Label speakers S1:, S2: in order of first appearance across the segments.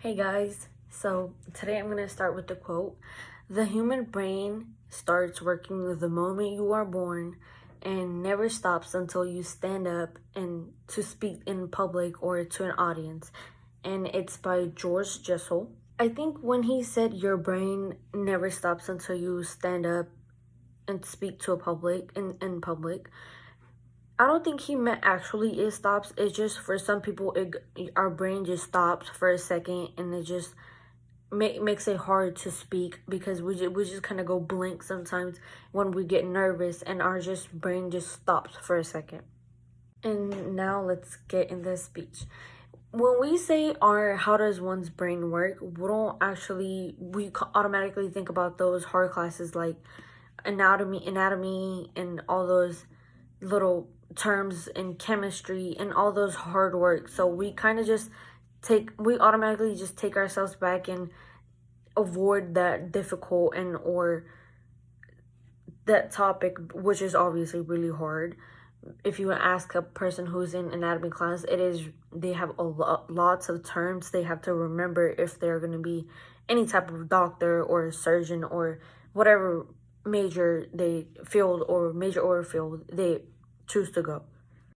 S1: Hey guys, so today I'm going to start with the quote. The human brain starts working the moment you are born and never stops until you stand up and to speak in public or to an audience. And it's by George Jessel. I think when he said your brain never stops until you stand up and speak to a public in public, I don't think he meant actually it stops. It's just for some people, our brain just stops for a second and it just makes it hard to speak because we just kind of go blank sometimes when we get nervous and our just brain just stops for a second. And now let's get in the speech. When we say how does one's brain work, we automatically think about those hard classes like anatomy and all those little terms in chemistry and all those hard work. So we kind of we automatically just take ourselves back and avoid that difficult or that topic, which is obviously really hard. If you ask a person who's in anatomy class, they have lots of terms they have to remember if they're going to be any type of doctor or surgeon or whatever major field they choose to go.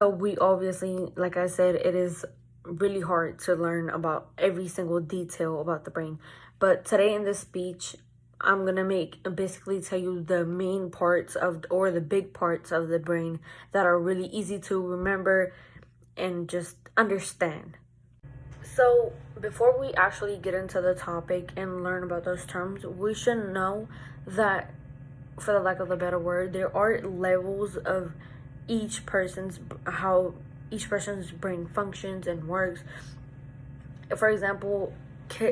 S1: So we obviously, like I said, it is really hard to learn about every single detail about the brain. But today in this speech, I'm gonna basically tell you the main parts or the big parts of the brain that are really easy to remember and just understand. So before we actually get into the topic and learn about those terms, we should know that, for the lack of a better word, there are levels of how each person's brain functions and works. For example,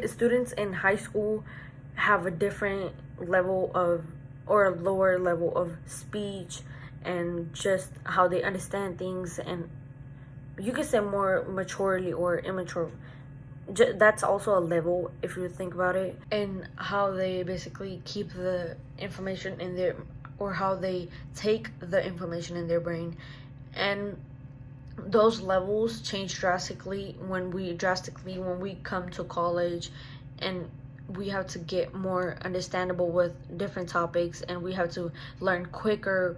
S1: students in high school have a different level of or a lower level of speech and just how they understand things, and you could say more maturely or immature. That's also a level if you think about it, and how they basically keep the information in their or how they take the information in their brain. And those levels change drastically when we come to college, and we have to get more understandable with different topics, and we have to learn quicker,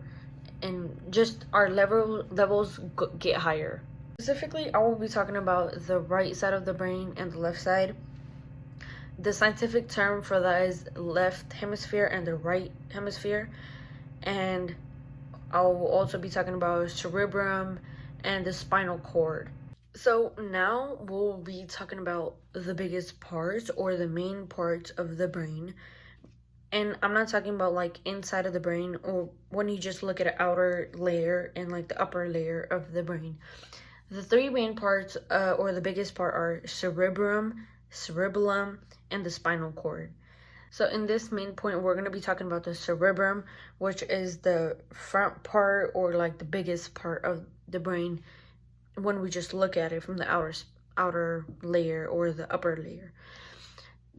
S1: and just our levels get higher. Specifically, I will be talking about the right side of the brain and the left side. The scientific term for that is left hemisphere and the right hemisphere. And I will also be talking about cerebrum and the spinal cord. So now we'll be talking about the biggest parts or the main parts of the brain. And I'm not talking about like inside of the brain or when you just look at an outer layer and like the upper layer of the brain. The three main parts or the biggest part are cerebrum, cerebellum, and the spinal cord. So in this main point, we're going to be talking about the cerebrum, which is the front part or like the biggest part of the brain when we just look at it from the outer layer or the upper layer.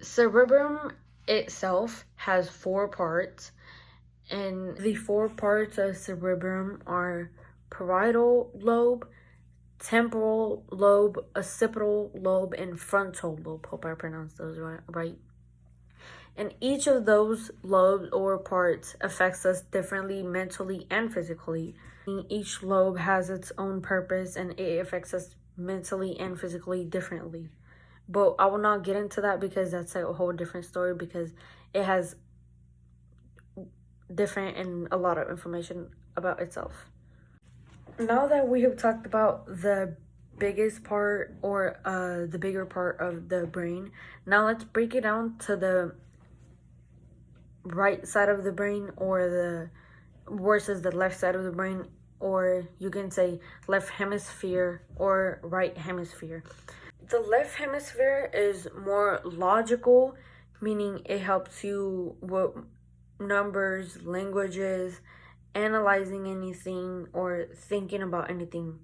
S1: Cerebrum itself has 4 parts, and the 4 parts of cerebrum are parietal lobe, temporal lobe, occipital lobe, and frontal lobe. Hope I pronounced those right. And each of those lobes or parts affects us differently mentally and physically. Each lobe has its own purpose and it affects us mentally and physically differently. But I will not get into that because that's a whole different story, because it has different and a lot of information about itself. Now that we have talked about the biggest part or the bigger part of the brain, now let's break it down to the right side of the brain or versus the left side of the brain, or you can say left hemisphere or right hemisphere. The left hemisphere is more logical, meaning it helps you with numbers, languages, analyzing anything or thinking about anything,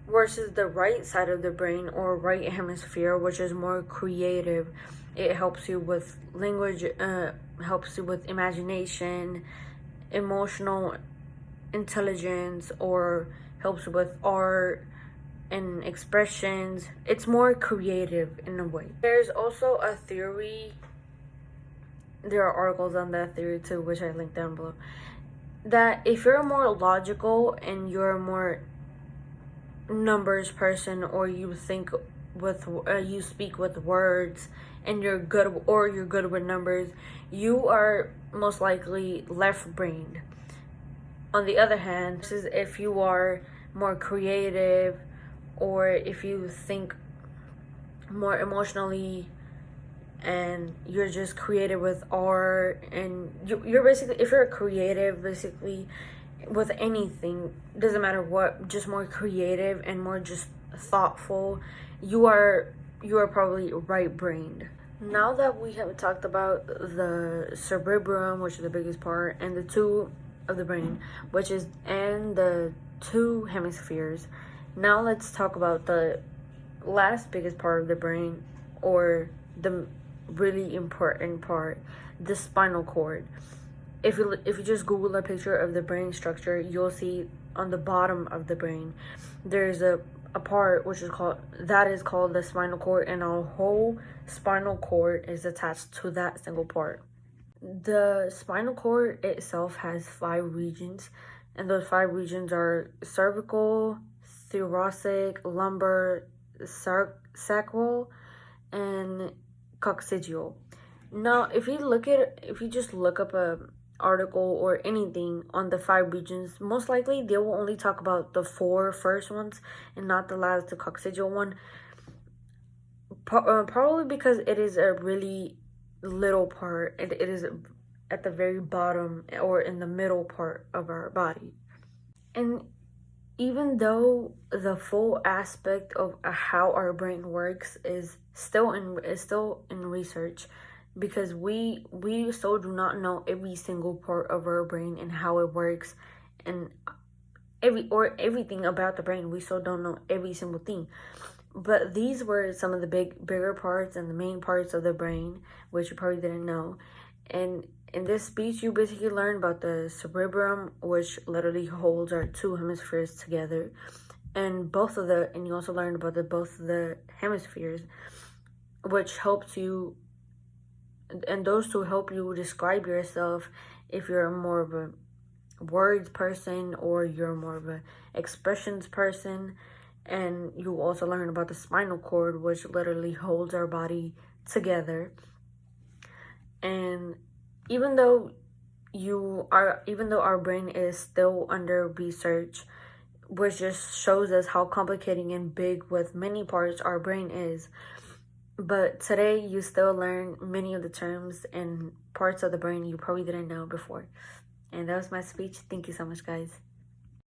S1: versus the right side of the brain or right hemisphere, which is more creative. It helps you with language, helps you with imagination, emotional intelligence, or helps with art and expressions. It's more creative in a way. There's also a theory, there are articles on that theory too, which I link down below, that if you're more logical and you're a more numbers person, or you think with you speak with words, and you're good with numbers, you are most likely left-brained. On the other hand, this is if you are more creative, or if you think more emotionally, and you're just creative with art, and you're basically, if you're creative basically with anything, doesn't matter what, just more creative and more just thoughtful, you are probably right-brained. Now that we have talked about the cerebrum, which is the biggest part, and the two of the brain, which is, and the two hemispheres, now let's talk about the last biggest part of the brain, or the really important part, the spinal cord. If you just Google a picture of the brain structure, you'll see on the bottom of the brain there's a part which is called the spinal cord, and a whole spinal cord is attached to that single part. The spinal cord itself has 5 regions, and those 5 regions are cervical, thoracic, lumbar, sacral, and coccygeal. Now, if you just look up a article or anything on the 5 regions, most likely they will only talk about the 4 first ones and not the last, the coccygeal one. Probably because it is a really little part. It is at the very bottom or in the middle part of our body. And even though the full aspect of how our brain works is still in research, because we still do not know every single part of our brain and how it works, and everything about the brain. We still don't know every single thing. But these were some of the bigger parts and the main parts of the brain, which you probably didn't know. And in this speech, you basically learn about the cerebrum, which literally holds our 2 hemispheres together, and you also learned about both of the hemispheres, which helps you, and those 2 help you describe yourself if you're more of a words person or you're more of a expressions person. And you also learn about the spinal cord, which literally holds our body together. And even though our brain is still under research, which just shows us how complicated and big with many parts our brain is, but today you still learn many of the terms and parts of the brain you probably didn't know before. And that was my speech. Thank you so much, guys.